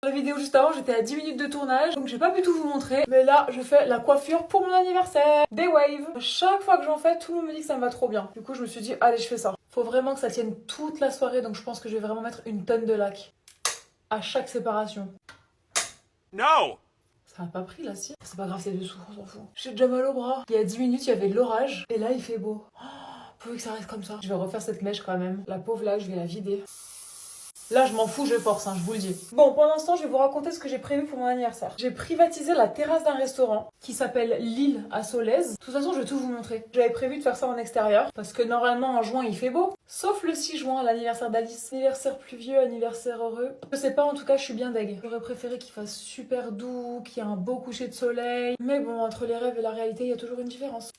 Dans la vidéo juste avant, j'étais à 10 minutes de tournage, donc j'ai pas pu tout vous montrer. Mais là, je fais la coiffure pour mon anniversaire. Des waves. Chaque fois que j'en fais, tout le monde me dit que ça me va trop bien. Du coup, je me suis dit, allez, je fais ça. Faut vraiment que ça tienne toute la soirée, donc je pense que je vais vraiment mettre une tonne de lac à chaque séparation. No! Ça n'a pas pris là, si. C'est pas grave, c'est dessous, on s'en fout. J'ai déjà mal au bras. Il y a 10 minutes, il y avait de l'orage, et là, il fait beau. Oh, faut que ça reste comme ça. Je vais refaire cette mèche quand même. La pauvre là, je vais la vider. Là, je m'en fous, je force, je vous le dis. Bon, pour l'instant, je vais vous raconter ce que j'ai prévu pour mon anniversaire. J'ai privatisé la terrasse d'un restaurant qui s'appelle L'Île à Solèze. De toute façon, je vais tout vous montrer. J'avais prévu de faire ça en extérieur parce que normalement, en juin, il fait beau. Sauf le 6 juin, l'anniversaire d'Alice. Anniversaire pluvieux, anniversaire heureux. Je sais pas, en tout cas, je suis bien deg. J'aurais préféré qu'il fasse super doux, qu'il y ait un beau coucher de soleil. Mais bon, entre les rêves et la réalité, il y a toujours une différence.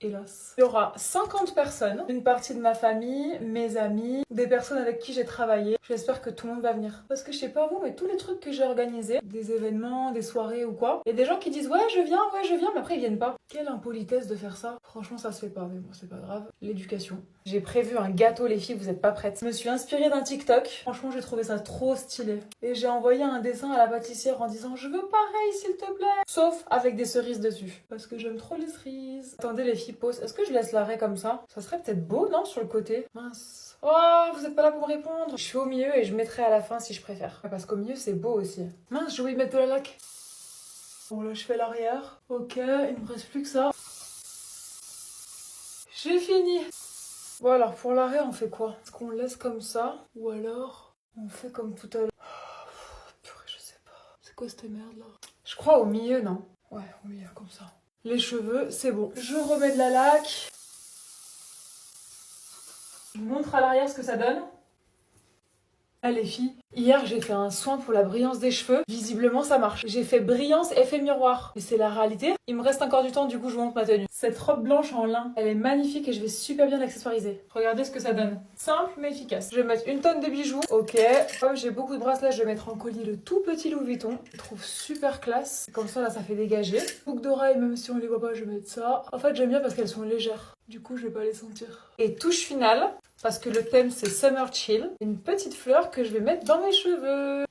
Hélas. Il y aura 50 personnes, une partie de ma famille, mes amis, des personnes avec qui j'ai travaillé. J'espère que tout le monde va venir. Parce que je sais pas vous, mais tous les trucs que j'ai organisés, des événements, des soirées ou quoi, il y a des gens qui disent ouais je viens, mais après ils viennent pas. Quelle impolitesse de faire ça. Franchement ça se fait pas, mais bon c'est pas grave. L'éducation. J'ai prévu un gâteau les filles, vous êtes pas prêtes. Je me suis inspirée d'un TikTok. Franchement j'ai trouvé ça trop stylé. Et j'ai envoyé un dessin à la pâtissière en disant je veux pareil s'il te plaît. Sauf avec des cerises dessus. Parce que j'aime trop les cerises. Attendez les filles, pause. Est-ce que je laisse l'arrêt comme ça? Ça serait peut-être beau, non, sur le côté? Mince. Oh, vous êtes pas là pour me répondre. Je suis au milieu et je mettrai à la fin si je préfère. Parce qu'au milieu, c'est beau aussi. Mince, j'ai oublié de mettre de la laque. Bon, là, je fais l'arrière. Ok, il me reste plus que ça. J'ai fini. Bon, alors, pour l'arrêt, on fait quoi? Est-ce qu'on laisse comme ça? Ou alors, on fait comme tout à l'heure? Purée, je sais pas. C'est quoi cette merde, là? Je crois au milieu, non? Ouais, au milieu, comme ça. Les cheveux, c'est bon. Je remets de la laque. Je vous montre à l'arrière ce que ça donne. Ah les filles, hier j'ai fait un soin pour la brillance des cheveux. Visiblement ça marche. J'ai fait brillance effet miroir. Mais c'est la réalité. Il me reste encore du temps, du coup je vous montre ma tenue. Cette robe blanche en lin, elle est magnifique et je vais super bien l'accessoiriser. Regardez ce que ça donne. Simple mais efficace. Je vais mettre une tonne de bijoux. Ok. Comme j'ai beaucoup de bracelets, je vais mettre en collier le tout petit Louis Vuitton. Je trouve super classe. Comme ça là ça fait dégager. Boucles d'oreilles, même si on les voit pas, je vais mettre ça. En fait j'aime bien parce qu'elles sont légères. Du coup je vais pas les sentir. Et touche finale. Parce que le thème c'est Summer Chill. Une petite fleur que je vais mettre dans mes cheveux.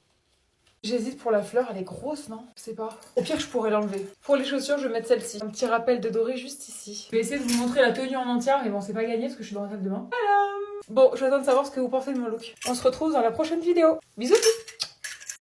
J'hésite pour la fleur, elle est grosse, non? Je sais pas. Au pire, je pourrais l'enlever. Pour les chaussures, je vais mettre celle-ci. Un petit rappel de doré juste ici. Je vais essayer de vous montrer la tenue en entière, mais bon, c'est pas gagné parce que je suis dans la salle de bain. Voilà. Bon, j'attends de savoir ce que vous pensez de mon look. On se retrouve dans la prochaine vidéo. Bisous!